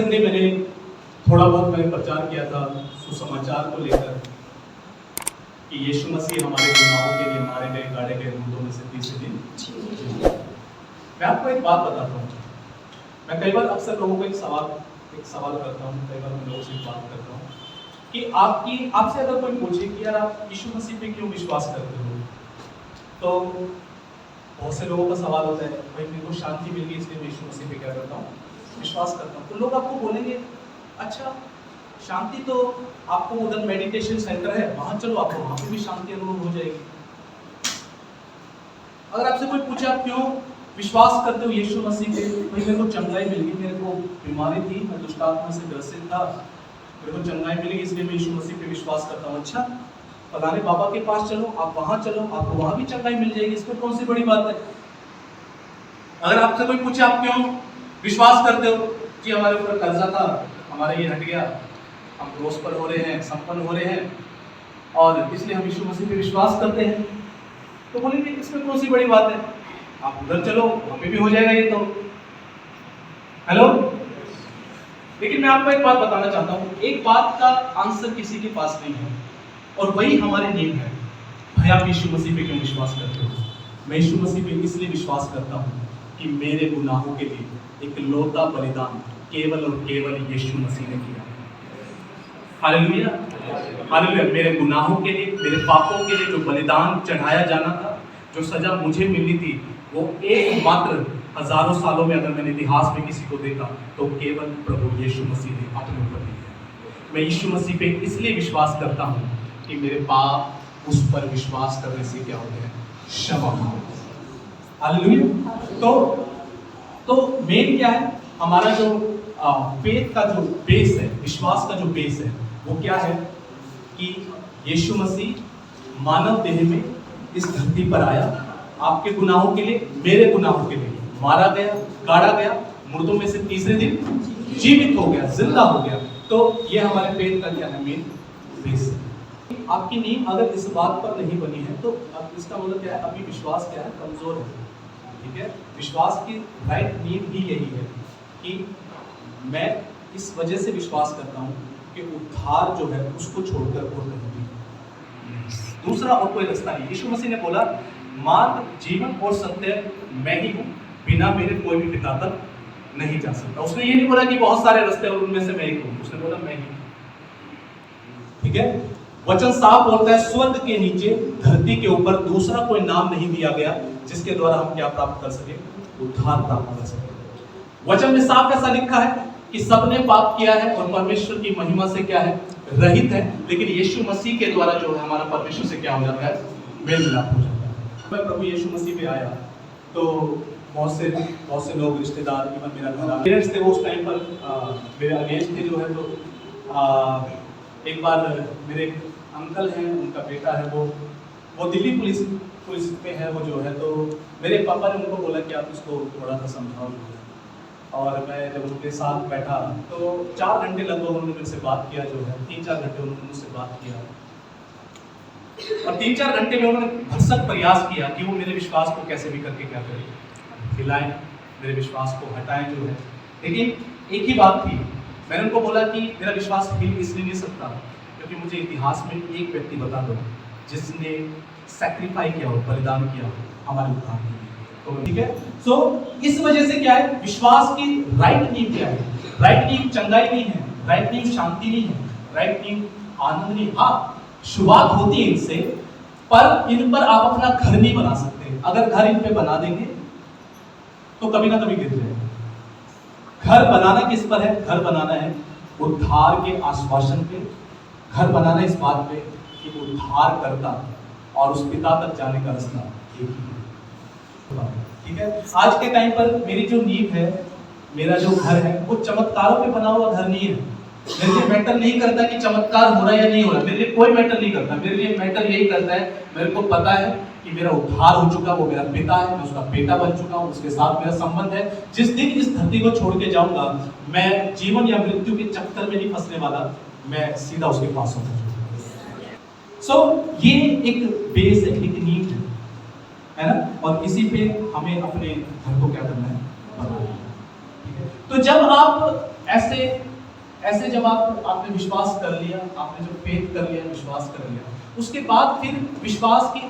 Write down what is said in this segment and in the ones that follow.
Recently मैंने थोड़ा बहुत मैंने प्रचार किया था सुसमाचार को लेकर कि यीशु मसीह हमारे गुनाहों के लिए मारे गए, गाड़े गए, मुर्दों में से तीसरे दिन। मैं आपको एक बात बताता हूँ। मैं कई बार अक्सर लोगों को एक सवाल करता हूँ, कई बार मैं लोगों से बात करता हूँ कि आपसे अगर कोई पूछे कि यार आप यीशु मसीह पे क्यों विश्वास करते हो, तो बहुत से लोगों का सवाल होता है भाई मेरे को शांति मिल गई इसलिए मैं यीशु मसीह पे क्या करता हूँ, विश्वास करता हूँ। तो लोग आपको बोलेंगे अच्छा शांति तो आपको उधर मेडिटेशन सेंटर है वहां चलो, आपको वहां पे भी शांति अनुभव हो जाएगी। अगर आपसे कोई पूछे आप क्यों विश्वास करते हो यीशु मसीह पे, भाई मेरे को चंगाई मिल गई, मेरे को बीमारी थी, मैं दुष्ट आत्मा से ग्रसित था, मेरे को चंगाई मिल गई इसलिए मैं यीशु मसीह पे विश्वास करता हूँ। अच्छा फलाने बाबा के पास चलो, आप वहां चलो, आपको वहां भी चंगाई मिल जाएगी, इसमें कौन सी बड़ी बात है। अगर आपसे कोई पूछे आप क्यों विश्वास करते हो कि हमारे ऊपर कर्जा था, हमारा ये हट गया, हम प्रोस्पर हो रहे हैं, संपन्न हो रहे हैं और इसलिए हम यीशु मसीह पे विश्वास करते हैं, तो बोलेंगे इसमें कौन सी बड़ी बात है, आप उधर चलो वहां भी हो जाएगा ये तो। हेलो, लेकिन मैं आपको एक बात बताना चाहता हूँ, एक बात का आंसर किसी के पास नहीं है और वही हमारे नियम है। भाई आप यीशु मसीह पे क्यों विश्वास करते हो? मैं यीशु मसीह पे इसलिए विश्वास करता हूँ कि मेरे गुनाहों के लिए एक लौता बलिदान केवल और केवल यीशु मसीह ने किया। Hallelujah, hallelujah. मेरे गुनाहों के लिए, मेरे पापों के लिए जो बलिदान चढ़ाया जाना था, जो सजा मुझे मिलनी थी, वो एकमात्र हजारों सालों में अगर मैंने इतिहास में किसी को देखा तो केवल प्रभु यीशु मसीह ने अपने ऊपर लिया। मैं यीशु मसीह पे इसलिए विश्वास करता हूँ कि मेरे पाप उस पर विश्वास करने से क्या होते हैं, क्षमा हो। हालेलुया। तो मेन क्या है, हमारा जो फेथ का जो बेस है, विश्वास का जो बेस है, वो क्या है कि यीशु मसीह मानव देह में इस धरती पर आया, आपके गुनाहों के लिए, मेरे गुनाहों के लिए मारा गया, गाड़ा गया, मुर्दों में से तीसरे दिन जीवित हो गया, जिंदा हो गया। तो ये हमारे फेथ का क्या है, मेन बेस है। आपकी नींव अगर इस बात पर नहीं बनी है तो अब इसका मतलब क्या है, अभी विश्वास क्या है, कमजोर है। ठीक है, विश्वास की राइट नींव ही यही है कि मैं इस वजह से विश्वास करता हूँ कि उद्धार जो है उसको छोड़कर और कहीं भी दूसरा और कोई रास्ता नहीं। यीशु मसीह ने बोला मार्ग, जीवन और सत्य मैं ही हूँ, बिना मेरे कोई भी पिता तक नहीं जा सकता। उसने ये नहीं बोला कि बहुत सारे रास्ते और उनमें से मैं एक हूँ, उसने बोला मैं ही हूँ। ठीक है, वचन साफ बोलता है स्वर्ग के नीचे धरती के ऊपर दूसरा कोई नाम नहीं दिया गया जिसके द्वारा हम क्या प्राप्त कर सके, उद्धार प्राप्त कर सके। वचन में साफ ऐसा लिखा है कि सबने पाप किया है और परमेश्वर की महिमा से क्या है, रहित है, लेकिन यीशु मसीह के द्वारा जो है हमारा परमेश्वर से क्या हो जाता है, मेल मिलाप हो जाता है। मैं प्रभु यीशु मसीह पे आया तो बहुत से लोग, रिश्तेदार, इवन मेरा घर पेरेंट्स थे वो उस टाइम पर मेरे अगेंस्ट थे जो है। तो एक बार मेरे अंकल हैं, उनका बेटा है, वो दिल्ली पुलिस पे है वो जो है। तो मेरे पापा ने उनको बोला कि आप इसको थोड़ा सा समझाओ, और मैं जब उनके साथ बैठा तो 4 घंटे लगभग उन्होंने मेरे से बात किया जो है, 3-4 घंटे उन्होंने मुझसे बात किया और 3-4 घंटे में उन्होंने भरसक प्रयास किया कि वो मेरे विश्वास को कैसे भी करके क्या करें, हिलाएं, मेरे विश्वास को हटाएं जो है। लेकिन एक ही बात थी, मैंने उनको बोला कि मेरा विश्वास हिल इसलिए नहीं सकता क्योंकि मुझे इतिहास में एक व्यक्ति बता दो जिसने सैक्रिफाई किया हो, बलिदान किया हो हमारे उद्धार के लिए। तो ठीक है, सो इस वजह से क्या है, विश्वास की राइट नींव क्या है, राइट नींव चंगाई नहीं है, राइट नींव शांति नहीं है, राइट नींव आनंद नहीं। हाँ, शुरुआत होती है इनसे, पर इन पर आप अपना घर नहीं बना सकते। अगर घर इन पे बना देंगे तो कभी ना कभी गिर जाएगा। घर बनाना किस पर है, घर बनाना है उद्धार के आश्वासन पे, घर बनाना इस बात पे कि उद्धार करता और उस पिता तक जाने का रास्ता एक ही है। ठीक है, आज के टाइम पर मेरी जो नींव है, मेरा जो घर है, वो चमत्कारों पे बना हुआ घर नहीं है। मेरे लिए मैटर नहीं करता कि चमत्कार हो रहा है या नहीं हो रहा, मेरे लिए कोई मैटर नहीं करता। मेरे लिए मैटर यही करता है, मेरे को पता है कि मेरा उद्धार हो चुका, वो मेरा पिता है, मैं उसका बेटा बन चुका हूँ, उसके साथ मेरा संबंध है। जिस दिन इस धरती को छोड़ के जाऊंगा, मैं जीवन या मृत्यु के चक्कर में नहीं फंसने वाला, मैं सीधा उसके पास होऊंगा। सो ये एक बेस है, एक नींव है ना, और इसी पे हमें अपने घर को क्या करना है, बनाना है। ठीक है, तो जब आप ऐसे ऐसे जब आपने विश्वास कर लिया, आपने जो फेथ कर लिया, विश्वास कर लिया, उसके बाद फिर विश्वास की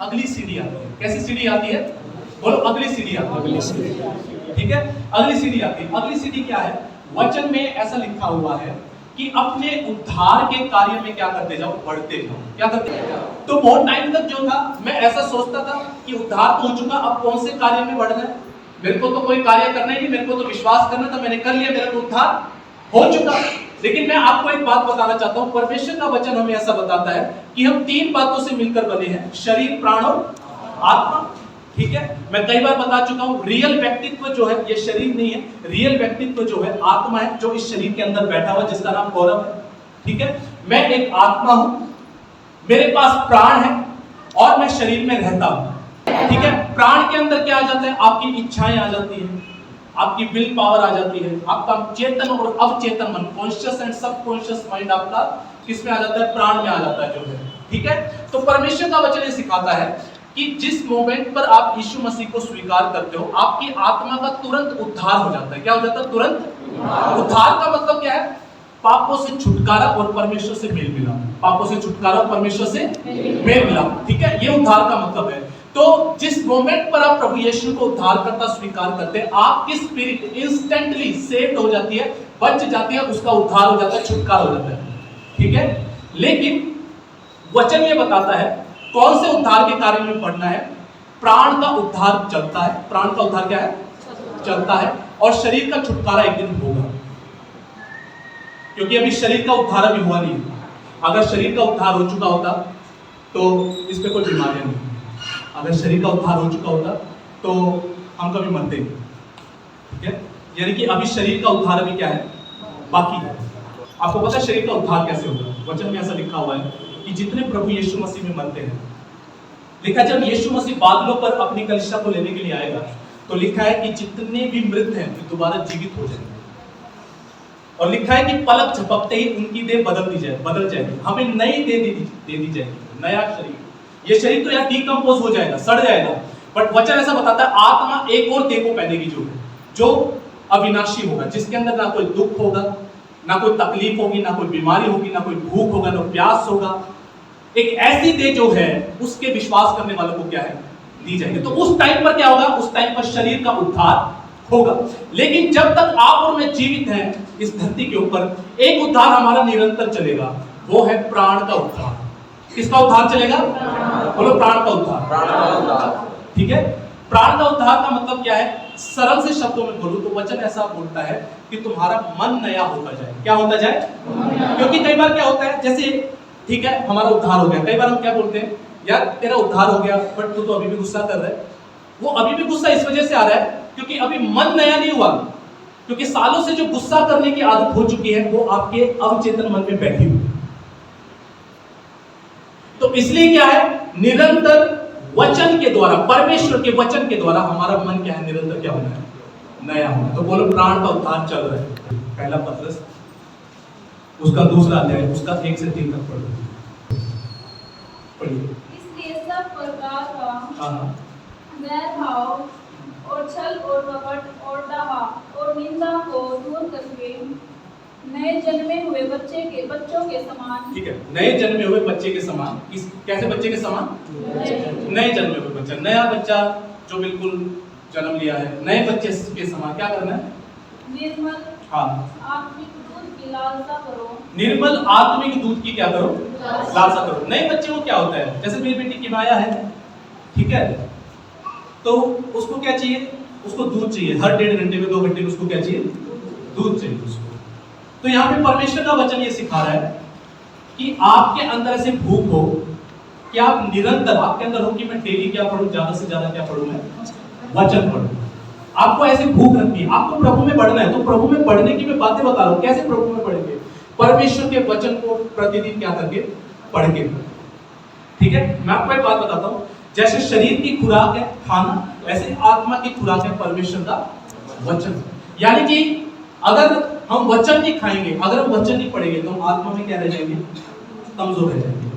अगली सीढ़ी आती है। कैसी सीढ़ी आती है? बोलो, अगली सीढ़ी आती है। अगली सीढ़ी, ठीक है, अगली सीढ़ी आती है। अगली सीढ़ी क्या है? वचन में ऐसा लिखा हुआ है कि अपने उद्धार के कार्य में क्या करते जाओ? बढ़ते जाओ। क्या करते जाओ? तो बहुत टाइम तक जो था मैं ऐसा सोचता था कि उद्धार तो हो चुका, अब कौन से कार्य में बढ़ना है? मेरे को तो कोई कार्य करना ही नहीं, मेरे को तो विश्वास करना था, मैंने कर लिया, मेरा तो उद्धार हो चुका। लेकिन मैं आपको एक बात बताना चाहता हूं, परमेश्वर का वचन हमें ऐसा बताता है कि हम 3 बातों से मिलकर बने हैं, शरीर, प्राण और आत्मा। ठीक है, मैं कई बार बता चुका हूं, रियल व्यक्तित्व जो है ये शरीर नहीं है, रियल व्यक्तित्व जो है आत्मा है, जो इस शरीर के अंदर बैठा हुआ, जिसका नाम गौरव है। ठीक है, मैं एक आत्मा हूं, मेरे पास प्राण है और मैं शरीर में रहता हूं। ठीक है, प्राण के अंदर क्या आ जाता है? आपकी इच्छाएं आ जाती है, आपकी विल पावर आ जाती है, आपका चेतन और अवचेतन मन, कॉन्शियस एंड सबकॉन्शियस माइंड आपका किस में आ जाता है? प्राण में आ जाता है जो है। ठीक है, तो परमेश्वर का वचन ये सिखाता है कि जिस मोमेंट पर आप यीशु मसीह को स्वीकार करते हो, आपकी आत्मा का तुरंत उद्धार हो जाता है। क्या हो जाता है? तुरंत उद्धार का मतलब क्या है? पापों से छुटकारा और परमेश्वर से मेल मिलाप। पापों से छुटकारा और परमेश्वर से मेल मिलाप। ठीक है, ये उद्धार का मतलब है। तो जिस मोमेंट पर आप प्रभु यीशु को उद्धारकर्ता स्वीकार करते हैं, आपकी स्पिरिट इंस्टेंटली सेव्ड हो जाती है, बच जाती है, उसका उद्धार हो जाता है, छुटकारा हो जाता है। ठीक है, लेकिन वचन ये बताता है कौन से उद्धार के कार्य में पढ़ना है। प्राण का उद्धार चलता है। प्राण का उद्धार क्या है? चलता है। और शरीर का छुटकारा एक दिन होगा, क्योंकि अभी शरीर का उद्धार अभी हुआ नहीं। अगर शरीर का उद्धार हो चुका होता तो इस पे कोई बीमारियां नहीं। अगर शरीर का उद्धार हो चुका होता तो हम कभी मरते नहीं। ठीक है, यानी कि अभी शरीर का उद्धार अभी क्या है? बाकी है। आपको पता है शरीर का उद्धार कैसे होगा? वचन में ऐसा लिखा हुआ है कि जितने प्रभु यीशु मसीह में मरते हैं, लिखा जब यीशु मसीह बादलों पर अपनी कलीसिया को लेने के लिए आएगा, तो लिखा है कि जितने भी मृत हैं वे दोबारा जीवित हो जाएंगे। और लिखा है कि पलक झपकते ही उनकी देह बदल जाएगी, हमें नई देह दे दी जाएगी, नया शरीर। ये शरीर तो यार डीकंपोज हो जाएगा, सड़ जाएगा, बट वचन ऐसा बताता है आत्मा एक और देह को पहनेगी जो अविनाशी होगा, जिसके अंदर ना कोई दुख होगा, ना कोई तकलीफ होगी, ना कोई बीमारी होगी, ना कोई भूख होगा, ना प्यास होगा। एक ऐसी देह जो है उसके विश्वास करने वालों को क्या है? दी जाएगी। तो उस टाइम पर क्या होगा? उस टाइम पर शरीर का उद्धार होगा। लेकिन जब तक आप और मैं जीवित हैं इस धरती के ऊपर, एक उद्धार हमारा निरंतर चलेगा, वो है प्राण का उद्धार। किसका उद्धार चलेगा? बोलो, प्राण का उद्धार। ठीक है, प्राण का उद्धार का मतलब क्या है? सरल से शब्दों में बोलूं तो वचन ऐसा बोलता है कि तुम्हारा मन नया होता जाए। क्या होता जाए? क्योंकि कई बार क्या होता है, जैसे ठीक है हमारा उद्धार हो गया, कई बार हम क्या बोलते हैं, यार तेरा उद्धार हो गया बट तू तो अभी भी गुस्सा कर रहा है। वो अभी भी गुस्सा इस वजह से आ रहा है क्योंकि अभी मन नया नहीं हुआ, क्योंकि सालों से जो गुस्सा करने की आदत हो चुकी है वो आपके अवचेतन मन में बैठी हुई। तो इसलिए क्या है, निरंतर वचन के द्वारा, परमेश्वर के वचन के द्वारा हमारा मन क्या है? निरंतर क्या होना है? नया होना। तो बोलो, प्राण का उद्धार चल रहा है। पहला पत्रस उसका दूसरा अध्याय, उसका 1 से 3 तक पढ़िए। इसलिए सब प्रकार का बैर भाव और छल और कपट और डाहा और निंदा को दूर करके नए जन्मे हुए बच्चों के समान। ठीक है, नए जन्मे हुए बच्चे के समान। कैसे बच्चे के समान? नए जन्मे हुए बच्चा, नया बच्चा जो बिल्कुल जन्म लिया है, नए बच्चे के समान क्या करना है? निर्मल आत्मिक दूध की लालसा करो। निर्मल आत्मिक दूध की क्या करो? लालसा करो। नए बच्चे को क्या होता है? जैसे मेरी बेटी की माया है, ठीक है, तो उसको क्या चाहिए? उसको दूध चाहिए। हर 1.5 घंटे में 2 घंटे में उसको क्या चाहिए? दूध चाहिए उसको। तो यहाँ पे परमेश्वर का वचन ये सिखा रहा है कि आपके अंदर ऐसे भूख हो कि आप निरंतर, आपके अंदर हो कि मैं डेली क्या पढ़ूं, ज्यादा से ज्यादा क्या पढ़ूं, मैं वचन पढ़ूं। आपको ऐसी भूख रखती है, आपको प्रभु में बढ़ना है, तो प्रभु में बढ़ने की मैं बातें बता रहा हूं। कैसे प्रभु में बढ़ेंगे? परमेश्वर के वचन को प्रतिदिन क्या करके? पढ़ के। ठीक है, मैं आपको एक बात बताता हूं, जैसे शरीर की खुराक है खाना, वैसे आत्मा की खुराक है परमेश्वर का वचन। यानी कि अगर हम वचन नहीं खाएंगे, अगर हम वचन नहीं पढ़ेंगे, तो हम आत्मा में क्या रह जाएंगे? कमजोर रह जाएंगे।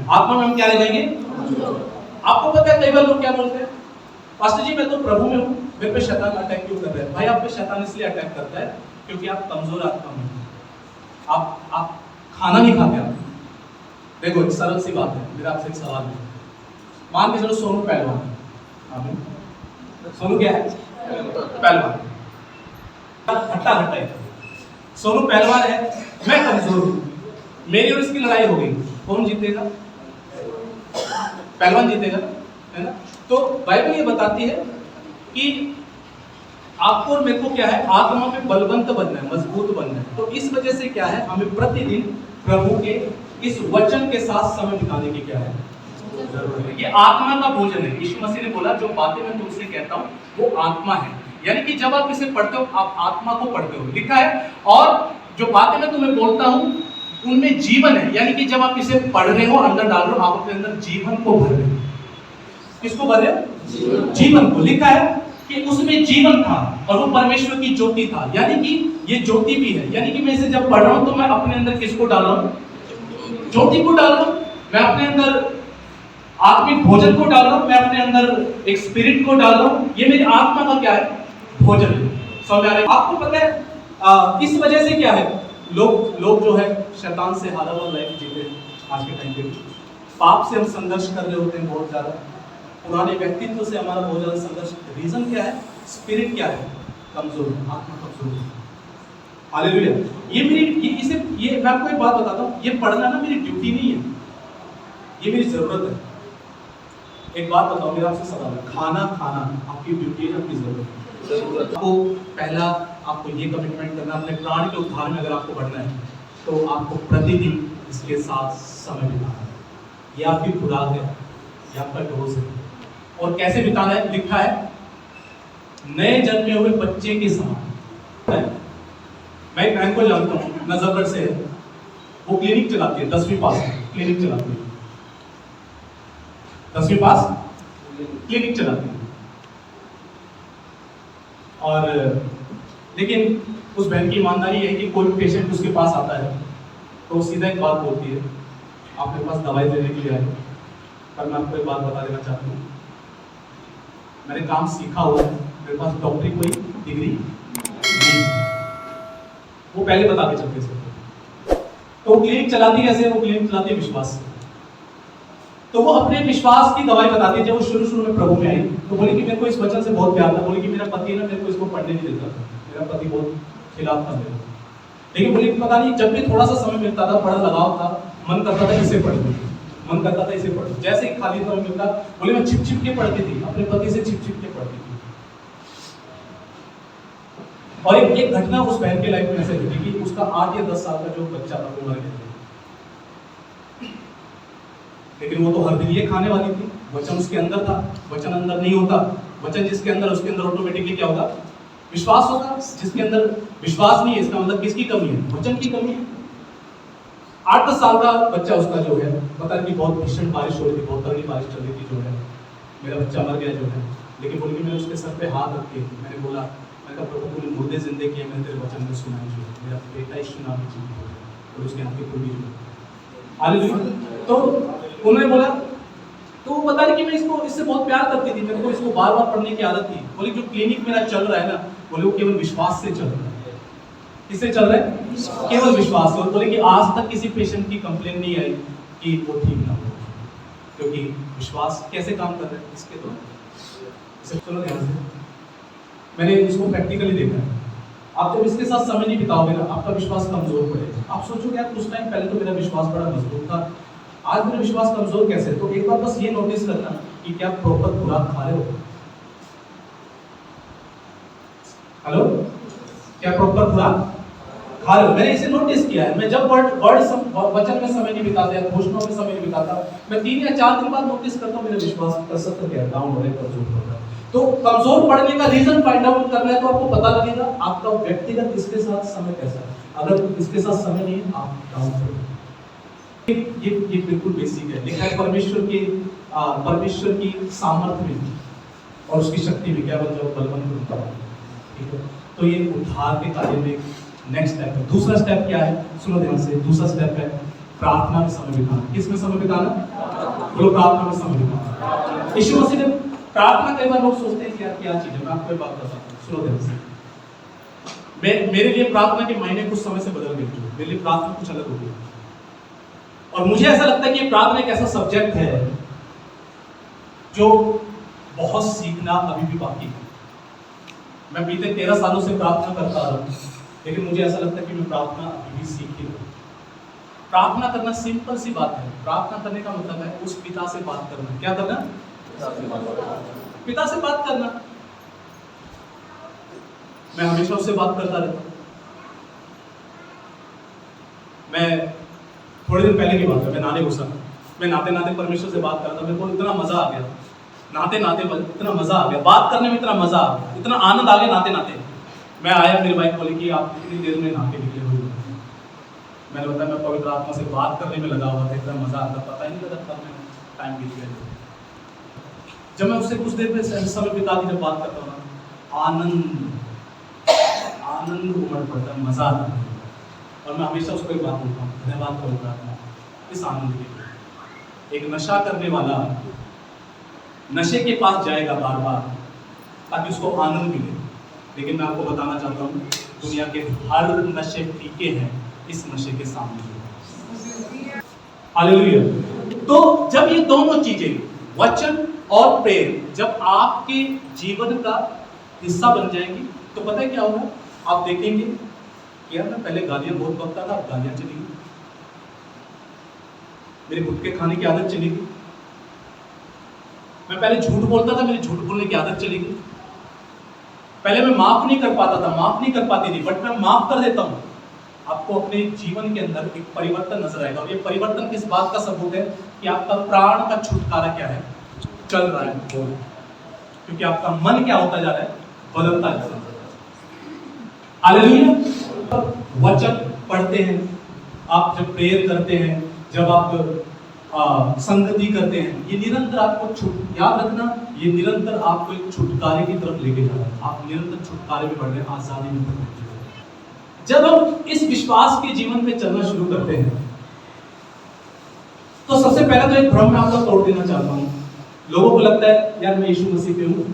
आत्मा में हम क्या रह जाएंगे? आपको पता है कई बार लोग क्या बोलते हैं, पास्टर जी मैं तो प्रभु में हूँ, मेरे पे शैतान अटैक क्यों कर रहा है? भाई आप पे शैतान इसलिए अटैक करता है क्योंकि आप कमजोर आत्मा में हो। आप खाना नहीं खाते आप। देखो एक सरल सी बात है, मेरा आपसे एक सवाल है। मान के चलो सोनू पहलवान है। आमीन। सोनू क्या है? पहलवान। हट्टा हट्टा है। सोनू पहलवान है, मैं कमजोर हूँ, मेरी और इसकी लड़ाई हो गई, कौन जीतेगा? पहलवान जीतेगा, है ना? तो बाइबल ये बताती है कि आपको और मेरे को क्या है, आत्मा में बलवंत बनना है, मजबूत बनना है। तो इस वजह से क्या है, हमें प्रतिदिन प्रभु के इस वचन के साथ समय बिताने की क्या है, जरूरत है। ये आत्मा का भोजन है। यीशु मसीह ने बोला जो बातें मैं तुमसे कहता हूँ वो आत्मा है, यानी कि जब आप इसे पढ़ते हो आप आत्मा को पढ़ते हो, लिखा है। और जो बातें मैं तुम्हें बोलता हूँ उनमें जीवन है, यानी कि जब आप इसे पढ़ रहे हो, अंदर डाल रहे हो, आप अपने अंदर जीवन को भर रहे हो। किसको भर रहे हो? जीवन को। लिखा है कि उसमें जीवन था और वो परमेश्वर की ज्योति था, यानी कि ये ज्योति भी है। यानी कि मैं इसे जब पढ़ रहा हूं तो मैं अपने अंदर किसको डाल रहा हूं? ज्योति को डाल रहा हूं। मैं अपने अंदर आत्मिक भोजन को डाल रहा हूं, मैं अपने अंदर एक स्पिरिट को डाल रहा हूं। ये मेरी आत्मा का क्या है? भोजन है। समझ आ रहा है? आपको पता है इस वजह से क्या है, लोग जो है शैतान से हारा हुआ लाइफ जीते आज के टाइम पे। पाप से हम संघर्ष कर रहे होते हैं बहुत ज्यादा, पुराने व्यक्तित्व से हमारा बहुत ज्यादा संघर्ष। रीजन क्या है? स्पिरिट क्या है? कमजोर है, आत्मा कमजोर है। हालेलुया। ये मैं आपको एक बात बताता हूँ, ये पढ़ना ना मेरी ड्यूटी नहीं है, ये मेरी जरूरत है। एक बात बताओ, मेरा आपसे सवाल है, खाना आपकी ड्यूटी है, आपकी जरूरत है? आपको पहला आपको ये कमिटमेंट करना, अपने प्राण के उद्धार में अगर आपको बढ़ना है तो आपको प्रतिदिन इसके साथ समय बिताना है। ये आपकी खुराक है, ये आपका डोज है। और कैसे बिताना है? लिखा है नए जन्मे हुए बच्चे के समान। मैं एक बहन को जानता हूँ, नजफगढ़ से है, वो क्लिनिक चलाती है, 10वीं पास क्लिनिक चलाती है, 10वीं पास क्लिनिक चलाती है। और लेकिन उस बहन की ईमानदारी है कि कोई पेशेंट उसके पास आता है तो सीधा एक बात बोलती है, आप मेरे पास दवाई लेने के लिए आए। पर मैं आपको एक बात बता देना चाहती हूँ, मैंने काम सीखा हुआ है, मेरे पास डॉक्टरी कोई डिग्री नहीं। वो पहले बता के चलते थे। तो वो क्लिनिक चलाती कैसे? वो क्लिनिक चलाती है विश्वास से। तो वो अपने विश्वास की दवाई बताती है। जब वो शुरू में प्रभु में आई तो बोली कि मेरे को इस वचन से बहुत प्यार था, बोली कि मेरा पति ना मेरे को इसको पढ़ने नहीं देता था, मेरा पति बहुत खिलाफ था मेरे, लेकिन बोली पता नहीं जब भी थोड़ा सा समय मिलता था, बड़ा लगाव था, मन करता था इसे पढ़ लूं, मन करता था इसे पढ़ लूं। जैसे ही खाली समय मिलता, बोली मैं छिप के पढ़ती थी, अपने पति से छिप के पढ़ती थी। और एक घटना उस बहन के लाइफ में ऐसे घटी कि उसका 8 या 10 साल का जो बच्चा था वो मर गया, लेकिन वो तो हर दिन ये खाने वाली थी। वचन उसके अंदर था, वचन अंदर नहीं होता। वचन जिसके अंदर, उसके अंदर ऑटोमेटिकली क्या होगा? विश्वास होगा। जिसके अंदर विश्वास नहीं है, इसका मतलब किसकी कमी है? वचन की कमी है। 8-10 साल का बच्चा उसका जो है, पता नहीं बहुत भीषण बारिश हो रही थी, बहुत तगड़ी बारिश चल रही थी, जो है मेरा बच्चा मर गया जो है। लेकिन बोल के मैंने उसके सर पे हाथ रख के मैंने बोला, मैं कहा प्रभु तूने मुर्दे जिंदे किए, मैंने तेरे वचन में सुना है, जो मेरा बेटा यीशु नाम की जीवित हो गया और उसके आंखें खुल गई। हालेलुया। तो उन्होंने बोला, तो वो बता रही कि मैं इससे बहुत प्यार करती थी, मेरे को इसको बार बार पढ़ने की आदत थी। बोली जो क्लिनिक मेरा चल रहा है ना, बोले वो केवल विश्वास से चल रहा है। किससे चल रहा है? केवल विश्वास से। और बोले कि आज तक किसी पेशेंट की कंप्लेन नहीं आई कि वो ठीक ना हो, क्योंकि विश्वास कैसे काम कर रहा है इसके द्वारा। चलो ध्यान से, मैंने इसको प्रैक्टिकली देखा है। आप जब इसके साथ समय नहीं बिताओगे ना, आपका विश्वास कमजोर पड़ेगा। आप सोचोगे यार कुछ टाइम पहले तो मेरा विश्वास बड़ा मजबूत था, आज मेरा विश्वास कमजोर कैसे? तो एक बार बस ये नोटिस करना कि क्या प्रॉपर खुराक खा रहे हो? हेलो, क्या प्रॉपर खुराक खा रहे हो? मैंने इसे नोटिस किया है। मैं जब वचन में समय नहीं बिताता या घोषणाओं में समय नहीं बिताता, मैं 3 या 4 दिन बाद नोटिस करता हूँ मेरा विश्वास का सत्य क्या है, डाउन हो रहा है, कमजोर हो रहा है। तो कमजोर पड़ने का रीजन फाइंड आउट करना है, तो आपको पता लगेगा आपका व्यक्तिगत इसके साथ समय कैसा है। अगर इसके साथ समय नहीं है, आप डाउन हो। ये बिल्कुल बेसिक है। लिखा है परमेश्वर की सामर्थ्य में और उसकी शक्ति में क्या बलवंत होता है। ठीक है, तो ये उद्धार के कार्य में नेक्स्ट स्टेप है। दूसरा स्टेप क्या है? सुनो ध्यान से। दूसरा स्टेप है प्रार्थना में समय बिताना। किसमें समय बिताना? बोलो, प्रार्थना में समय बिताना। यीशु मसीह ने प्रार्थना कई बार लोग सोचते हैं कि यार क्या चीज है। मैं आपको एक बात बताता हूँ, सुनो ध्यान से। मेरे लिए प्रार्थना के महीने कुछ समय से बदल गए। मेरे लिए प्रार्थना कुछ अलग हो गई और मुझे ऐसा लगता है कि प्रार्थना एक ऐसा सब्जेक्ट है जो बहुत सीखना अभी भी बाकी है। मैं बीते 13 सालों से प्रार्थना करता रहा हूं, लेकिन मुझे ऐसा लगता है कि मैं प्रार्थना अभी भी सीख ही रहा हूं। प्रार्थना करना सिंपल सी बात है। प्रार्थना करने का मतलब है उस पिता से बात करना। क्या करना? पिता से बात करना। मैं हमेशा उससे बात करता रहता हूं। मैं थोड़े दिन पहले की बात है, मैं नाने घुसा, मैं नाते नाते परमेश्वर से बात करता, मेरे को इतना मजा आ गया, नाते नाते इतना मजा आ गया, बात करने में इतना मजा आ गया, इतना आनंद आ गया नाते नाते। मैं आया, मेरी वाइफ बोली कि आप कितनी देर में नाते निकले हुए। मैंने बताया मैं पवित्र आत्मा से बात करने में लगा हुआ था, इतना मजा आता, पता ही नहीं लगा कब में टाइम बीत गया। जब मैं उससे कुछ देर में समय बिता दी, जब बात करता हूँ ना, आनंद उमड़ पड़ता है, मजा आता है। और मैं हमेशा उसको एक बात बोलता हूँ, धन्यवाद पवित्र आत्मा इस आनंद के लिए। एक नशा करने वाला नशे के पास जाएगा बार बार ताकि उसको आनंद मिले, लेकिन मैं आपको बताना चाहता हूँ दुनिया के हर नशे फीके हैं इस नशे के सामने। हालेलुया। तो जब ये दोनों चीजें वचन और प्रेम जब आपके जीवन का हिस्सा बन जाएंगी तो पता है क्या होगा? आप देखेंगे कि यार मैं पहले गालियां बहुत बकता था, अब गालियां चली गई। मेरे गुटखे खाने की आदत चली गई। मैं पहले झूठ बोलता था, मेरी झूठ बोलने की आदत चली गई। पहले मैं माफ नहीं कर पाता था, माफ नहीं कर पाती थी, बट मैं माफ कर देता हूं। आपको अपने जीवन के अंदर एक परिवर्तन नजर आएगा। और ये परिवर्तन किस बात का सबूत है? कि आपका प्राण का छुटकारा क्या है? चल रहा है, क्योंकि आपका मन क्या होता जा रहा है? बदलता जा रहा है। हालेलुया। वचन पढ़ते हैं, आप जब प्रेयर करते हैं, जब आप संगति करते हैं, ये निरंतर आपको याद रखना, ये निरंतर आपको एक छुटकारे की तरफ लेके जा रहा है। आप निरंतर छुटकारे में बढ़ रहे हैं, आजादी में बढ़ रहे हैं। जब हम इस विश्वास के जीवन में चलना शुरू करते हैं तो सबसे पहले तो एक भ्रम में आपको तोड़ देना चाहता हूं। लोगों को लगता है यार मैं यीशु मसीह पे हूं,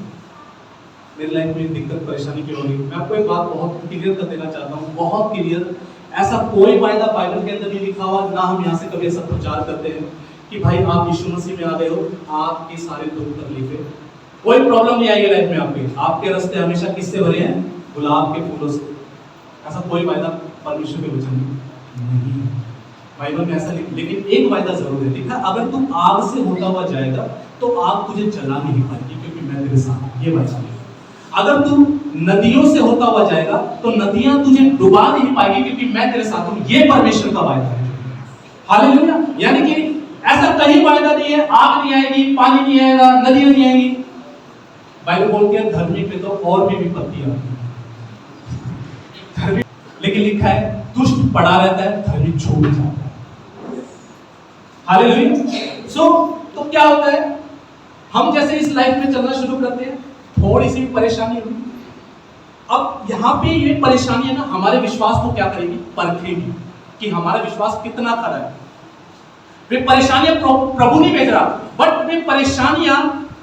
मेरी लाइफ में दिक्कत परेशानी क्यों हो रही? मैं आपको एक बात बहुत क्लियर कर देना चाहता हूं, बहुत क्लियर। ऐसा कोई वायदा बाइबल के अंदर नहीं लिखा हुआ, ना हम यहाँ से कभी ऐसा प्रचार करते हैं कि भाई आप यीशु मसीह में आ गए हो, आपके सारे दुख तकलीफें, कोई प्रॉब्लम नहीं आएगी लाइफ में आपके, आपके रास्ते हमेशा किससे भरे हैं? गुलाब के फूलों से। ऐसा कोई वायदा परमेश्वर के वचन में नहीं है, बाइबल में ऐसा नहीं। लेकिन एक वायदा जरूर है, लिखा अगर तुम आग से होता हुआ जाएगा तो आग तुझे जला नहीं पाएगी, क्योंकि मैं तेरे साथ हूं। ये वायदा है। अगर तू नदियों से होता हुआ जाएगा तो नदियां तुझे डुबा नहीं पाएगी, क्योंकि मैं तेरे साथ हूं। ये परमेश्वर का वायदा है। हालेलुया। यानी कि ऐसा कहीं वायदा नहीं है आग नहीं आएगी, पानी नहीं आएगा, नदियां नहीं आएगी। बाइबल बोलती है धर्मी पे तो और भी विपत्ति आती है, लेकिन लिखा है दुष्ट पड़ा रहता है, धर्मी छूट जाता है। हालेलुया। तो क्या होता है? हम जैसे इस लाइफ में चलना शुरू करते हैं, थोड़ी सी परेशानी हुई, अब यहाँ पे ये परेशानी है ना, हमारे विश्वास को क्या करेगी? परखेगी कि हमारा विश्वास कितना खरा है। वे परेशानियां प्रभु नहीं भेज रहा, बट वे परेशानियां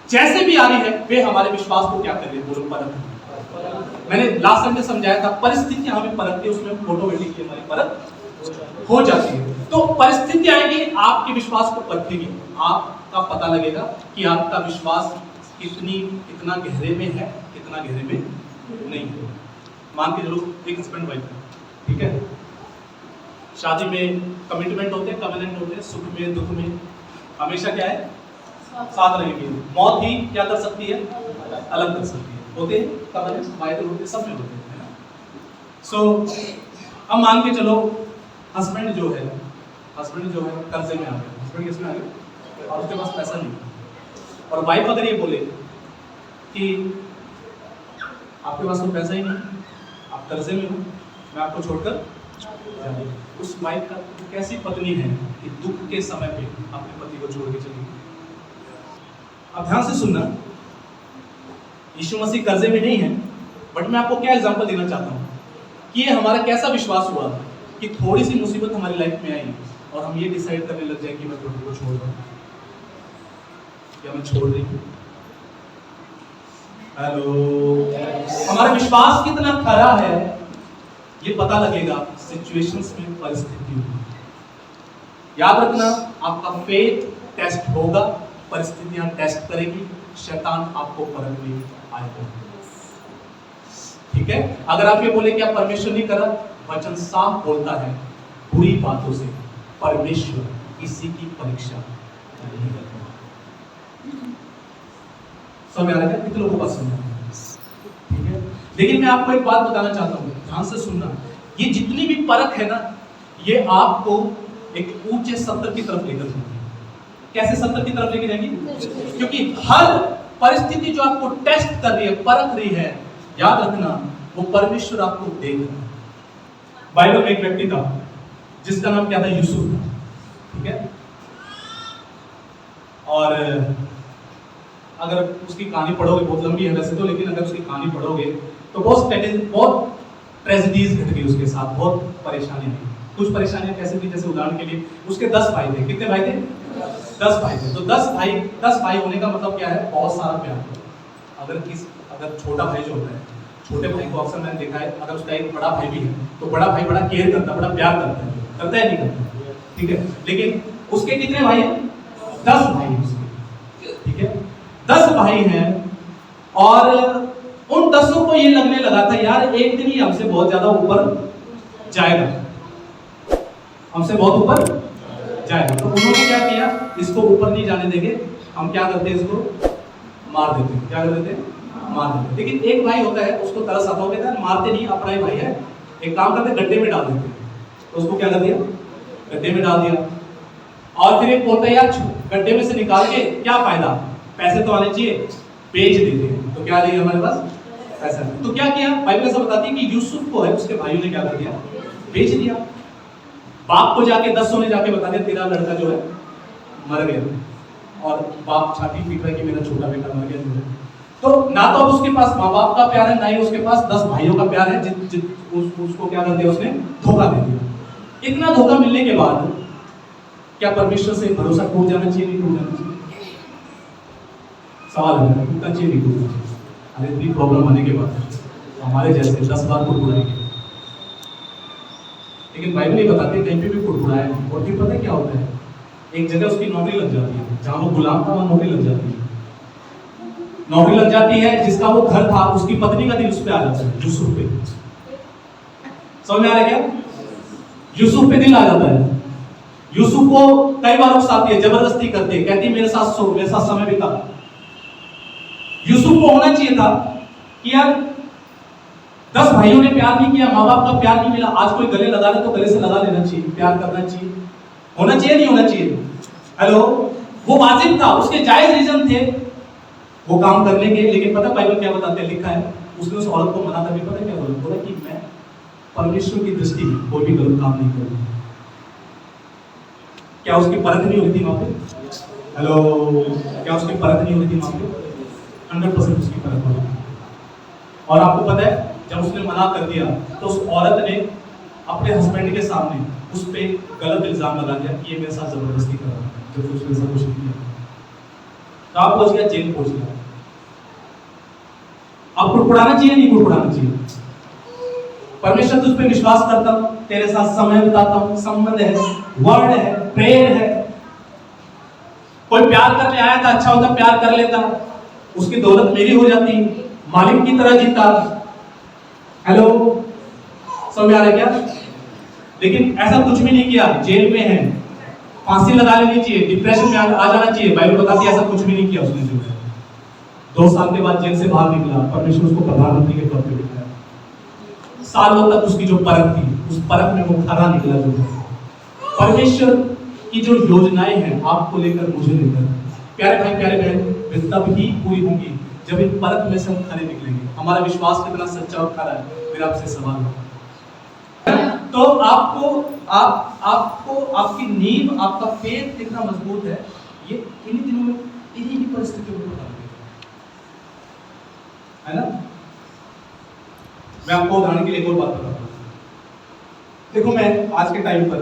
जैसे भी आ रही है वे हमारे विश्वास को क्या कर रही है? बोलो, परख। मैंने लास्ट संडे समझाया था, परिस्थितियां हमें परखती है, उसमें ऑटोमेटिकली हमारी परख हो जाती है। तो परिस्थिति आएगी, आपके विश्वास को परखेगी, आपका पता लगेगा कि आपका विश्वास कितना गहरे में है, कितना गहरे में नहीं है। मान के चलो एक हस्बैंड वाइफ है, ठीक है, शादी में कमिटमेंट होते हैं, कवेनेंट होते हैं, सुख में दुख में हमेशा क्या है? साथ रहेंगे। मौत ही क्या कर सकती है? अलग कर सकती है। होते हैं कवेनेंट, वायदे होते हैं, सब में होते हैं, है ना? सो अब मान के चलो हस्बैंड जो है कर्जे में आ गया, हस्बैंड किसमें आ गया और उसके पास पैसा नहीं, और वाइफ अगर ये बोले कि आपके पास तो पैसा ही नहीं, आप कर्जे में हो, मैं आपको छोड़कर जाऊंगी, उस वाइफ का कैसी पत्नी है कि दुख के समय पे अपने पति को छोड़ के चली? अब ध्यान से सुनना, यीशु मसीह कर्जे में नहीं है, बट मैं आपको क्या एग्जांपल देना चाहता हूँ कि ये हमारा कैसा विश्वास हुआ कि थोड़ी सी मुसीबत हमारी लाइफ में आई और हम ये डिसाइड करने लग जाए कि मैं प्रभु को छोड़ दूं या मैं छोड़ रही हूँ। हेलो, हमारा विश्वास कितना खरा है ये पता लगेगा सिचुएशंस में, परिस्थितियों में। याद रखना, आपका फेथ टेस्ट होगा, परिस्थितियां टेस्ट करेगी, शैतान आपको परखने आएगा। ठीक है, अगर आप ये बोले कि आप परमेश्वर नहीं कर रहा, वचन साफ बोलता है बुरी बातों से परमेश्वर किसी की परीक्षा नहीं करता। समझ आ रहा है? कितने लोगों को बात समझ? ठीक है, लेकिन मैं आपको एक बात बताना चाहता हूँ, ध्यान से सुनना। ये जितनी भी परख है ना, ये आपको एक ऊंचे सत्तर की तरफ लेकर जाएगी। कैसे सत्तर की तरफ लेके जाएगी? क्योंकि हर परिस्थिति जो आपको टेस्ट कर रही है, परख रही है, याद रखना वो परमेश्वर आपको देख रहा है। बाइबल में एक व्यक्ति था जिसका नाम क्या था? यूसुफ था। ठीक है, और अगर उसकी कहानी पढ़ोगे, बहुत लंबी है वैसे तो, लेकिन अगर उसकी कहानी पढ़ोगे तो बहुत ट्रेजेडीज घट गई उसके साथ, बहुत परेशानी हुई। कुछ परेशानियां कैसे थी? जैसे उदाहरण के लिए उसके 10 भाई थे। कितने भाई थे? 10 भाई थे। तो 10 भाई होने का मतलब क्या है? बहुत सारा प्यार। अगर छोटा भाई जो होता है, छोटे भाई को अक्सर मैंने देखा है, अगर उसका एक बड़ा भाई भी है तो बड़ा भाई बड़ा केयर करता है, बड़ा प्यार करता है नहीं करता? ठीक है, लेकिन उसके कितने भाई हैं? 10 भाई हैं उसके। ठीक है, 10 भाई हैं, और उन 10 को ये लगने लगा था यार एक दिन ही हमसे बहुत ज्यादा ऊपर जाएगा, हमसे बहुत ऊपर जाएगा। तो उन्होंने क्या किया? इसको ऊपर नहीं जाने देंगे, हम क्या करते हैं, इसको मार देते हैं। क्या कर देते हैं? मार देते हैं। लेकिन एक भाई होता है, उसको तरस आता होगा, मारते नहीं, अपना ही भाई है, एक काम करते गड्ढे में डाल देते हैं। तो उसको क्या कर दिया? गड्ढे में डाल दिया। और फिर एक बोलता है यार गड्ढे में से निकाल के क्या फायदा, पैसे तो आने चाहिए, बेच देते हैं। तो क्या चाहिए हमारे पास? पैसा। तो क्या किया? बाइबल ऐसा बताती है कि यूसुफ को है, उसके भाइयों ने क्या कर दिया? बेच दिया। बाप को जाके 10 ने जाके बता दिया तेरा लड़का जो है मर गया, और बाप छाती पीट रहा है कि मेरा छोटा बेटा मर गया। तो ना तो अब उसके पास माँ बाप का प्यार है, ना ही उसके पास 10 भाइयों का प्यार है। उसको क्या कर दिया? उसने धोखा दे दिया। इतना धोखा मिलने के बाद क्या परमेश्वर से भरोसा टूट जाना चाहिए? नहीं टूट जाना चाहिए? सवाल है, टूटना चाहिए नहीं टूटना चाहिए? अरे इतनी प्रॉब्लम आने के बाद हमारे जैसे 10 बार कुड़कुड़ाएंगे, लेकिन बाइबल ये बताती है कहीं पे भी कुड़कुड़ाया नहीं। और फिर पता है क्या होता है? एक जगह उसकी नौकरी लग जाती है, जहां वो गुलाम था वहां नौकरी लग जाती है। नौकरी लग जाती है, जिसका वो घर था उसकी पत्नी का दिल उस पे आ जाता है, यूसुफ पे। समझ में आ रहा है क्या? यूसुफ पे दिल आ जाता है। यूसुफ को कई बार उकसाती है, जबरदस्ती करती है, कहती है मेरे साथ सो, मेरे साथ समय बिता। यूसुफ को होना चाहिए था कि यार 10 भाइयों ने प्यार नहीं किया, माँ बाप का प्यार नहीं मिला, आज कोई गले लगा रहे तो गले से लगा लेना चाहिए, प्यार करना चाहिए। होना चाहिए नहीं होना चाहिए? हेलो, वो वाजिब था, उसके जायज रीजन थे वो काम करने के। लेकिन पता बाइबल क्या बताते हैं? लिखा है उसने उस औरत को मना करके पता क्या बोला कि मैं परमेश्वर की दृष्टि में कोई भी गलत काम नहीं करूंगा। क्या उसकी परख नहीं हुई थी वहां पे? हेलो, क्या उसकी परख नहीं हुई थी वहां पे? 100% उसकी परख हुई। और आपको पता है जब उसने मना कर दिया तो उस औरत ने अपने हस्बैंड के सामने उस पे गलत इल्जाम लगा दिया कि ये मेरे साथ जबरदस्ती कर रहा है, जब उसने ऐसा कुछ नहीं किया। तो आप पहुंच गया, जेल पहुंच गया। अब कुड़कुड़ाना चाहिए नहीं कुड़कुड़ाना चाहिए? परमेश्वर तुझ पे विश्वास करता हूं, तेरे साथ समय बिताता हूं, संबंध है, वर्ड है, प्रेयर है। कोई प्यार करने आया था, अच्छा होता प्यार कर लेता, उसकी दौलत मेरी हो जाती, मालिक की तरह जीता। हेलो, समझ आ रहा है क्या? लेकिन ऐसा कुछ भी नहीं किया, जेल में है, फांसी लगा लेनी चाहिए, डिप्रेशन में आ जाना चाहिए। बाइबल बताती है ऐसा कुछ भी नहीं किया उसने। जो 2 साल के बाद जेल से बाहर निकला, परमेश्वर उसको प्रधानमंत्री के तौर पे बिठाया। सालों तक उसकी जो परख थी, उस परख में वो खरा निकला। जो परमेश्वर की जो योजनाएं हैं आपको लेकर, मुझे लेकर, प्यारे भाई प्यारे बहन, वे तब ही पूरी होंगी जब इन परख में से हम खरे निकलेंगे। हमारा विश्वास कितना सच्चा और खरा है, मेरा आपसे सवाल है। तो आपको आपकी नींव, आपका फेथ कितना मजबूत है, ये इन्हीं दिनों में, इन्हीं की परिस्थितियों में बता है ना। मैं आपको उदाहरण के लिए एक और बात बताता हूँ। देखो, मैं आज के टाइम पर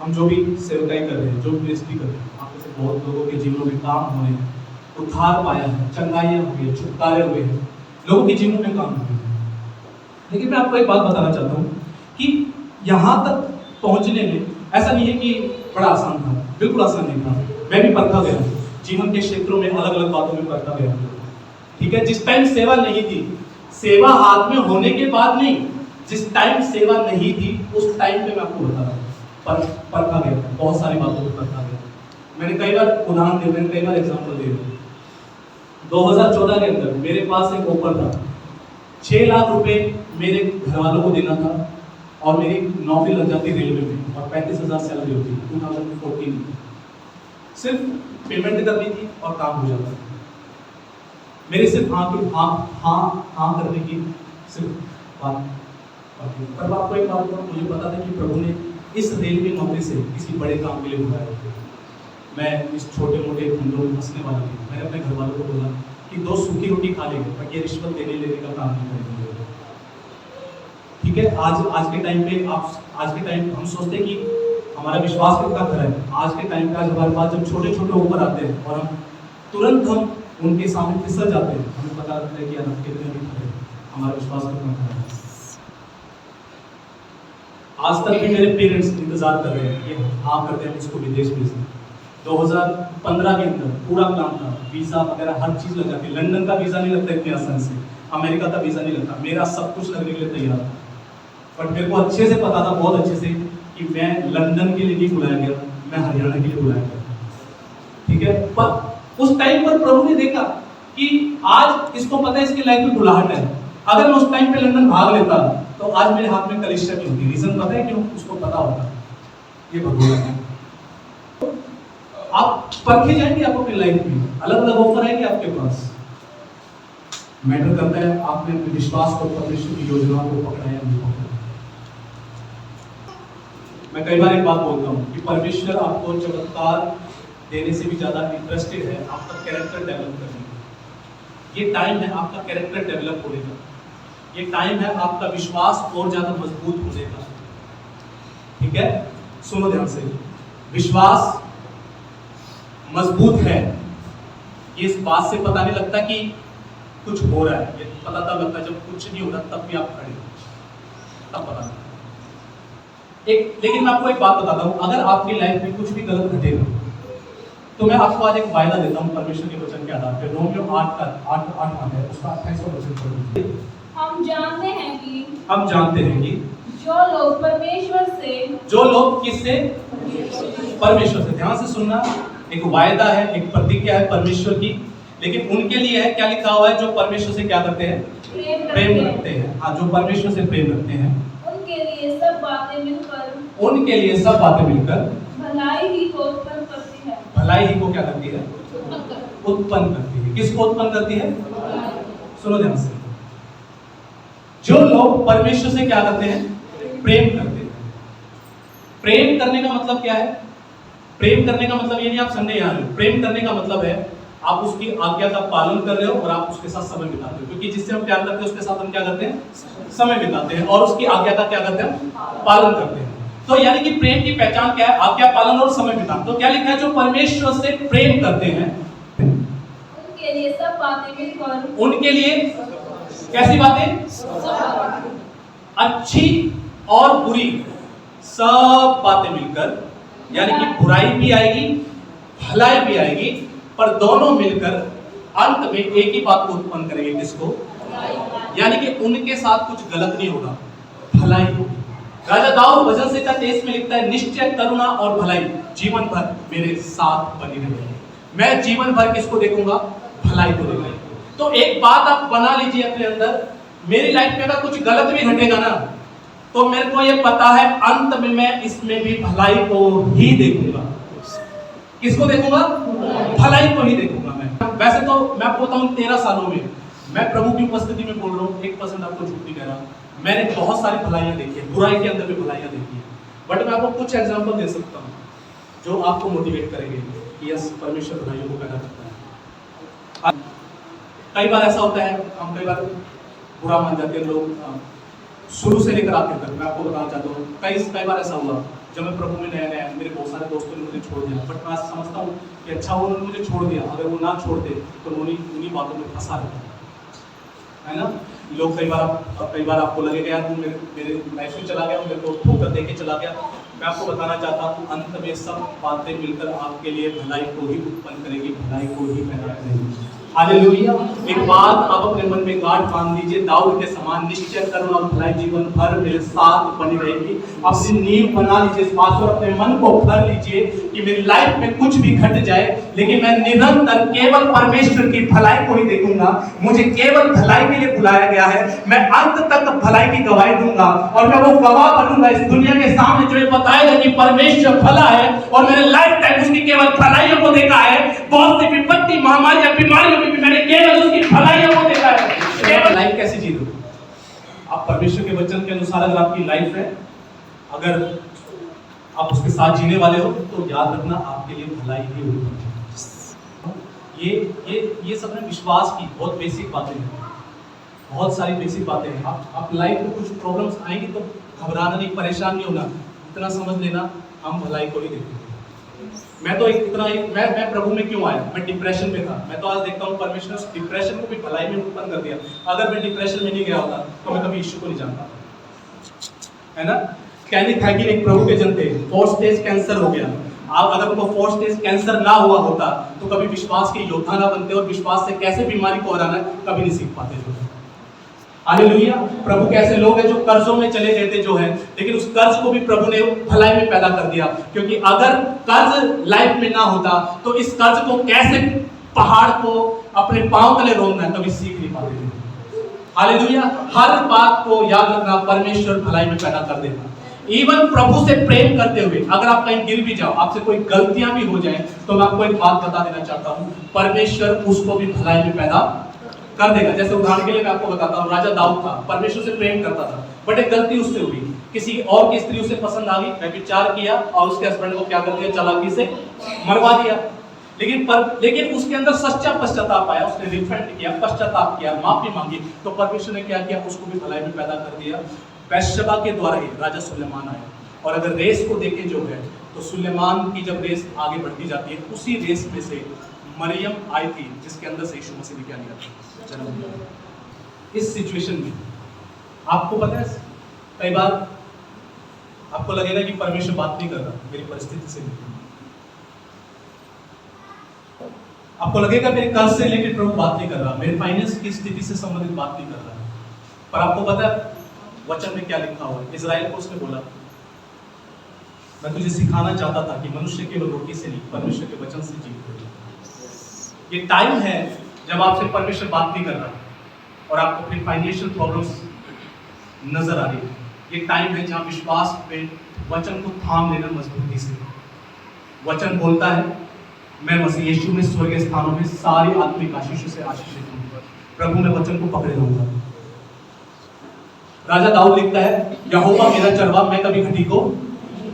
हम जो भी सेवकाई कर रहे हैं, जो भी मिनिस्ट्री कर रहे हैं, आप में से बहुत लोगों के जीवनों में काम हो रहे हैं, उद्धार पाया है, चंगाइयां हुई है, छुटकारे हुए हैं, लोगों के जीवन में काम हुए हैं। लेकिन मैं आपको एक बात बताना चाहता हूँ कि यहाँ तक पहुँचने में ऐसा नहीं है कि बड़ा आसान था, बिल्कुल आसान नहीं था। मैं भी परखा गया, जीवन के क्षेत्रों में अलग अलग बातों में परखा गया, ठीक है। जिस टाइम सेवा नहीं थी, सेवा हाथ में होने के बाद नहीं, जिस टाइम सेवा नहीं थी उस टाइम पे मैं आपको बता रहा हूँ, परखा गया, बहुत सारी बातों में परखा गया। मैंने कई बार उदाहरण दिए, मैंने कई बार एग्जाम्पल दिए। 2014 के अंदर मेरे पास एक ऑफर था, 6 लाख रुपए मेरे घर वालों को देना था और मेरी नौकरी लग जाती रेलवे में और 35,000 सैलरी होती 2014 में। सिर्फ पेमेंट करनी थी और काम हो जाता। मेरे सिर्फ हाँ करने की सिर्फ बात। पर आपको एक बात बताऊं, मुझे पता था कि प्रभु ने इस रेलवे नौकरी से किसी बड़े काम के लिए बुलाया। मैं इस छोटे मोटे धंधों में फंसने वाला नहीं। मैंने अपने घर वालों को बोला कि 2 सूखी रोटी खा लेंगे, पर ये रिश्वत देने लेने का काम नहीं करेंगे, ठीक है। आज के टाइम पे आज के टाइम हम सोचते हैं कि हमारा विश्वास कितना खरा है। आज के टाइम पे आज हमारे पास जब छोटे छोटे ऊपर आते हैं और हम उनके सामने फिसल जाते हैं, हमें पता लगता है कि यार हम कितने भी खरे, हमारा विश्वास कितना खरा है। आज तक भी मेरे पेरेंट्स इंतजार कर रहे हैं कि हाँ करते हैं इसको विदेश भेजना। 2015 के अंदर पूरा काम था, वीजा वगैरह हर चीज लग जाती है। लंदन का वीजा नहीं लगता इतनी आसान से, अमेरिका का वीजा नहीं लगता, मेरा सब कुछ लगने के लिए तैयार था। बट मेरे को अच्छे से पता था, बहुत अच्छे से, कि मैं लंदन के लिए नहीं बुलाया गया, मैं हरियाणा के लिए बुलाया गया, ठीक है। पर उस टाइम पर प्रभु ने देखा कि आज इसको पता है इसकी लाइफ में बुलाहट है। अगर मैं उस टाइम पे लंदन भाग लेता तो आज मेरे हाथ में कलिसिया नहीं होती। रीजन पता है क्यों? उसको पता होता ये भगवान है। आप परखे जाएंगे, आप अपनी लाइफ में अलग अलग ऑफर आएंगे आपके पास। मैटर करता है आपने अपने विश्वास और परमेश्वर की योजना को पकड़ा या नहीं पकड़ा। मैं कई बार एक बात बोलता हूँ कि परमेश्वर आपको चमत्कार देने से भी ज्यादा इंटरेस्टेड है आपका कैरेक्टर डेवलप करने में। ये टाइम है आपका कैरेक्टर डेवलप होने का, ये टाइम है आपका विश्वास और ज्यादा मजबूत होने का, ठीक है। सुनो ध्यान से, विश्वास मजबूत है ये इस बात से पता नहीं लगता कि कुछ हो रहा है, ये पता तब लगता है जब कुछ नहीं हो रहा तब भी आप खड़े, तब पता लगता। लेकिन मैं आपको एक बात बताता हूं, अगर आपकी लाइफ में कुछ भी गलत घटेगा तो मैं आपको आज एक वायदा देता हूं परमेश्वर के वचन के आधार पर। रोमियो 8 है, उसका 28वां वचन पढ़िए। हम जानते हैं कि जो लोग किससे? परमेश्वर से। ध्यान से सुनना, एक वायदा है, एक प्रतिज्ञा है परमेश्वर की, लेकिन उनके लिए है क्या लिखा हुआ है? जो परमेश्वर से क्या करते हैं? प्रेम रखते हैं। हाँ, जो परमेश्वर से प्रेम रखते हैं उनके लिए सब बातें मिलकर भलाई ही को उत्पन्न करती है। भलाई ही को क्या करती है? उत्पन्न करती है। किसको उत्पन्न करती है? सुनो ध्यान से, जो लोग परमेश्वर से क्या करते हैं? प्रेम करते हैं। प्रेम करने का मतलब क्या है? प्रेम करने का मतलब ये नहीं आप संडे यहाँ हो। प्रेम करने का मतलब है आप उसकी आज्ञा का पालन कर रहे हो और आप उसके साथ समय बिताते हो, क्योंकि जिससे हम प्यार करते हैं उसके साथ हम क्या करते हैं? समय बिताते हैं और उसकी आज्ञा का क्या करते हैं? पालन करते हैं। तो यानी कि प्रेम की पहचान क्या है? आज्ञा पालन और समय बिताना। तो क्या लिखा है? जो परमेश्वर से प्रेम करते हैं उनके लिए सब बातें मिलकर, उनके लिए कैसी बातें? अच्छी और बुरी सब बातें मिलकर, यानी कि बुराई भी आएगी, भलाई भी आएगी, पर दोनों मिलकर अंत में एक ही बात को उत्पन्न करेंगे। किसको? यानी कि उनके साथ कुछ गलत नहीं होगा, भलाई होगी। राजा दाऊद भजन संहिता 23 में लिखता है, निश्चय करुणा और भलाई जीवन भर मेरे साथ बनी रहेगी। मैं जीवन भर किसको देखूंगा? भलाई को देखूंगा। तो एक बात आप बना लीजिए अपने अंदर, मेरी लाइफ में अगर कुछ गलत भी घटेगा ना, तो मेरे को ये पता है अंत में मैं इसमें भी भलाई को ही देखूंगा। किसको देखूंगा? भलाई को ही देखूंगा। मैं वैसे तो मैं आपको बताऊं 13 सालों में मैं प्रभु की उपस्थिति में बोल रहा हूँ, 1% आपको झूठ नहीं कह रहा, मैंने बहुत सारी भलाइयां देखी है, बुराई के अंदर भी भलाइयां देखी है। बट मैं आपको कुछ एग्जांपल दे सकता हूँ जो आपको मोटिवेट करेंगे कि यस, परमेश्वर भलाइयों को पैदा करता है। कई बार ऐसा होता है, हम कई बार बुरा मान जाते हैं लोग, शुरू से लेकर आखिर तक। मैं आपको बताना चाहता हूँ, कई बार ऐसा हुआ जब मैं प्रभु में नया नया, मेरे बहुत सारे दोस्तों ने मुझे छोड़ दिया, बट मैं समझता हूँ कि अच्छा वो उन्होंने मुझे छोड़ दिया, अगर वो ना छोड़ते तो उन्हीं बातों में फंसा रहता है ना। लोग कई बार आपको लगेगा यार तू मेरे लाइफ में चला गया, मेरे को ठोकर दे के चला गया। मैं आपको बताना चाहता हूँ अंत में सब बातें मिलकर आपके लिए भलाई को ही उत्पन्न करेगी, भलाई को ही पैदा करेगी। हालेलुया। एक बात आप अपने मन में गांठ बांध लीजिए, दाऊद के समान निश्चय कर्म और भलाई जीवन भर मेरे साथ बनी रहेगी। अपनी नींव बना लीजिए इस बात पर, अपने मन को भर लीजिए कि मेरी लाइफ में कुछ भी घट जाए लेकिन मैं निरंतर केवल परमेश्वर की भलाई को ही देखूंगा। मुझे केवल भलाई के लिए बुलाया गया है, मैं अंत तक भलाई की गवाही दूंगा और मैं वो गवाह बनूंगा इस दुनिया के सामने जो ये बताएगा कि परमेश्वर भला है और मैंने लाइफ टाइम उसकी केवल भलाइयों को देखा है। बहुत सी विपत्ति, महामारी, बीमारियों में भी मैंने केवल उसकी भलाइयों को देखा है। केवल लाइफ कैसे जीते? आप परमेश्वर के वचन के अनुसार अगर आपकी लाइफ है, अगर आप उसके साथ जीने वाले हो तो याद रखना आपके लिए भलाई ही होगी। ये सब ना विश्वास की बहुत बेसिक बातें हैं, बहुत सारी बेसिक बातें हैं। आप लाइफ में कुछ प्रॉब्लम्स आएंगी तो घबराना नहीं, परेशान नहीं होना, इतना समझ लेना हम भलाई को ही देखते हैं। मैं प्रभु में क्यों आया? मैं डिप्रेशन में था, मैं तो आज देखता हूँ परमेश्वर ने डिप्रेशन को भी भलाई में उत्पन्न कर दिया। अगर मैं डिप्रेशन में नहीं गया होता तो मैं कभी यीशु को नहीं जानता, है ना। कैनिथ हैगिन एक प्रभु के जन थे, 4 स्टेज कैंसर हो गया। आप अगर उनको 4 स्टेज कैंसर ना हुआ होता तो कभी विश्वास के योद्धा ना बनते और विश्वास से कैसे बीमारी को हराना कभी नहीं सीख पाते थे। हालेलुया। प्रभु कैसे लोग हैं जो कर्जों में चले गए थे जो है, लेकिन उस कर्ज को भी प्रभु ने भलाई में पैदा कर दिया, क्योंकि अगर कर्ज लाइफ में ना होता तो इस कर्ज को कैसे पहाड़ को अपने पांव तले रोकना कभी सीख नहीं पाते थे। हालेलुया। हर बात को याद रखना, परमेश्वर भलाई में पैदा कर देता। इवन प्रभु से प्रेम करते हुए अगर आप कहीं गिर भी जाओ, आपसे कोई गलतियां भी हो जाए, तो मैं आपको एक बात बता देना चाहता हूं, परमेश्वर उसको भी भलाई में पैदा कर देगा। जैसे उदाहरण के लिए मैं आपको बताता हूँ, राजा दाऊद था, परमेश्वर से प्रेम करता था, बट एक गलती उससे हुई, किसी और की स्त्री उसे पसंद आ गई, व्यभिचार किया और उसके हस्बैंड को क्या कर दिया, चालाकी से मरवा दिया। लेकिन उसके अंदर सच्चा पश्चाताप आया, उसने रिपेंट किया, पश्चाताप किया, माफी मांगी, तो परमेश्वर ने क्या किया, उसको भी भलाई में पैदा कर दिया। बैशबा के द्वारा ही राजा सुलेमान आया। और अगर रेस को देखें जो है, तो सुलेमान की जब रेस आगे बढ़ती जाती है, उसी रेस में से मरियम आई थी जिसके अंदर से यीशु मसीह ने क्या लिया था, जन्म लिया। इस सिचुएशन में आपको पता है, कई बार आपको लगेगा कि परमेश्वर बात नहीं कर रहा मेरी परिस्थिति से, आपको लगेगा मेरे कर्ज से रिलेटेड प्रभु बात नहीं कर रहा, मेरे फाइनेंस की स्थिति से संबंधित बात नहीं कर रहा है। पर आपको पता है वचन में क्या लिखा हुआ है? इजराइल को उसने बोला, मैं तुझे सिखाना चाहता था कि मनुष्य केवल रोटी से नहीं, परमेश्वर के वचन से जीवित हो। ये टाइम है जब आपसे परमेश्वर बात नहीं कर रहा और आपको अपनी फाइनेंशियल प्रॉब्लम्स नजर आ रही है। ये टाइम है जहां विश्वास पे वचन को थाम लेना मजबूती से। वचन बोलता है, मैं मसीह यीशु में स्वर्गीय स्थानों में सारी आत्मिक आशीषों से आशीषित हूं, प्रभु में वचन को पकड़े रहूंगा। राजा दाऊद लिखता है, यहोवा मेरा चरवाहा, मैं कभी घटी को।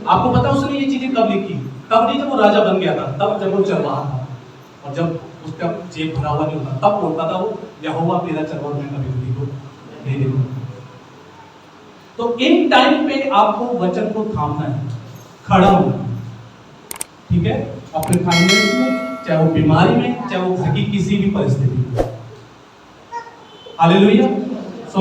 आपको पता उसने ये चीजें कब लिखी? तब नहीं जब वो राजा बन गया था, तब जब वो चरवाहा था और जब उसका जेब भरा हुआ नहीं होता, तब बोलता था वो, यहोवा मेरा चरवाहा, मैं कभी घटी को नहीं देखूंगा। तो इन टाइम पे आपको वचन को थामना है, खड़ा होना, ठीक है, अपने फाइनेंस में, चाहे वो बीमारी में, चाहे वो घर की किसी भी परिस्थिति में। हालेलुया।